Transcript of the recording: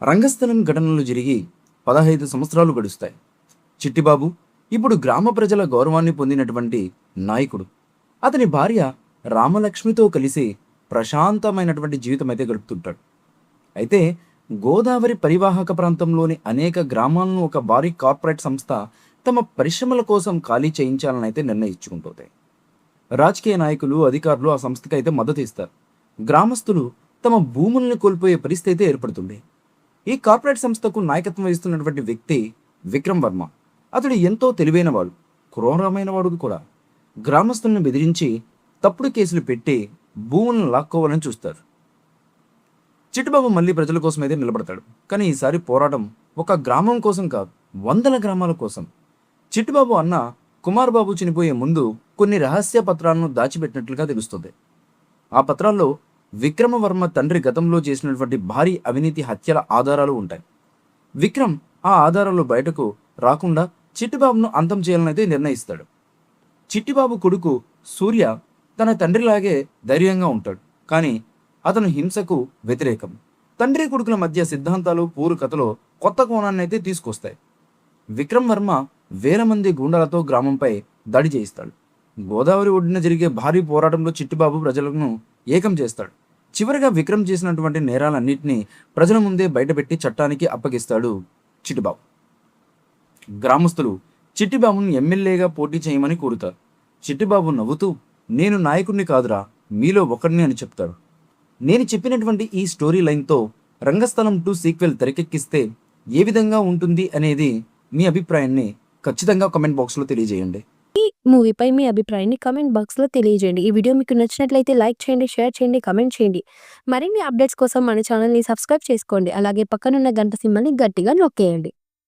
రంగస్థలం ఘటనలు జరిగి 15 సంవత్సరాలు గడుస్తాయి. చిట్టిబాబు ఇప్పుడు గ్రామ ప్రజల గౌరవాన్ని పొందినటువంటి నాయకుడు. అతని భార్య రామలక్ష్మితో కలిసి ప్రశాంతమైనటువంటి జీవితం అయితే గడుపుతుంటాడు. అయితే గోదావరి పరివాహక ప్రాంతంలోని అనేక గ్రామాలను ఒక భారీ కార్పొరేట్ సంస్థ తమ పరిశ్రమల కోసం ఖాళీ చేయించాలని అయితే నిర్ణయించుకుంటుంది. రాజకీయ నాయకులు, అధికారులు ఆ సంస్థకి అయితే మద్దతు ఇస్తారు. గ్రామస్తులు తమ భూములను కోల్పోయే పరిస్థితి అయితే ఏర్పడుతుంది. ఈ కార్పొరేట్ సంస్థకు నాయకత్వం వహిస్తున్నటువంటి వ్యక్తి విక్రమ్ వర్మ. అతడు ఎంతో తెలివైనవాడు, క్రూరమైన వాడు కూడా. గ్రామస్తులను బెదిరించి తప్పుడు కేసులు పెట్టి భూములను లాక్కోవాలని చూస్తారు. చిట్టుబాబు మళ్ళీ ప్రజల కోసం అయితే నిలబడతాడు. కానీ ఈసారి పోరాటం ఒక గ్రామం కోసం కాదు, వందల గ్రామాల కోసం. చిట్టుబాబు అన్న కుమార్ బాబు చనిపోయే ముందు కొన్ని రహస్య పత్రాలను దాచిపెట్టినట్లుగా తెలుస్తుంది. ఆ పత్రాల్లో విక్రమవర్మ తండ్రి గతంలో చేసినటువంటి భారీ అవినీతి హత్యల ఆధారాలు ఉంటాయి. విక్రమ్ ఆ ఆధారాలు బయటకు రాకుండా చిట్టిబాబును అంతం చేయాలనైతే నిర్ణయిస్తాడు. చిట్టిబాబు కొడుకు సూర్య తన తండ్రిలాగే ధైర్యంగా ఉంటాడు. కానీ అతను హింసకు వ్యతిరేకం. తండ్రి కొడుకుల మధ్య సిద్ధాంతాలు పూరు కథలో కొత్త కోణాన్ని అయితే తీసుకొస్తాయి. విక్రమ్ వర్మ వేల మంది గూండాలతో గ్రామంపై దాడి చేయిస్తాడు. గోదావరి ఒడ్డున జరిగే భారీ పోరాటంలో చిట్టిబాబు ప్రజలను ఏకం చేస్తాడు. చివరిగా విక్రమ్ చేసినటువంటి నేరాలన్నింటినీ ప్రజల ముందే బయటపెట్టి చట్టానికి అప్పగిస్తాడు చిట్టిబాబు. గ్రామస్తులు చిట్టిబాబును ఎమ్మెల్యేగా పోటీ చేయమని కోరుతారు. చిట్టిబాబు నవ్వుతూ, నేను నాయకుడిని కాదురా, మీలో ఒకడిని అని చెప్తాడు. నేను చెప్పినటువంటి ఈ స్టోరీ లైన్తో రంగస్థలం 2 సీక్వెల్ తెరకెక్కిస్తే ఏ విధంగా ఉంటుంది అనేది మీ అభిప్రాయాన్ని ఖచ్చితంగా కామెంట్ బాక్స్లో తెలియజేయండి. ఈ మూవీపై మీ అభిప్రాయాన్ని కామెంట్ బాక్స్లో తెలియజేయండి. ఈ వీడియో మీకు నచ్చినట్లయితే లైక్ చేయండి, షేర్ చేయండి, కామెంట్ చేయండి. మరిన్ని అప్డేట్స్ కోసం మన ఛానల్ని సబ్స్క్రైబ్ చేసుకోండి. అలాగే పక్కనున్న గంట సింబల్ని గట్టిగా నొక్కేయండి.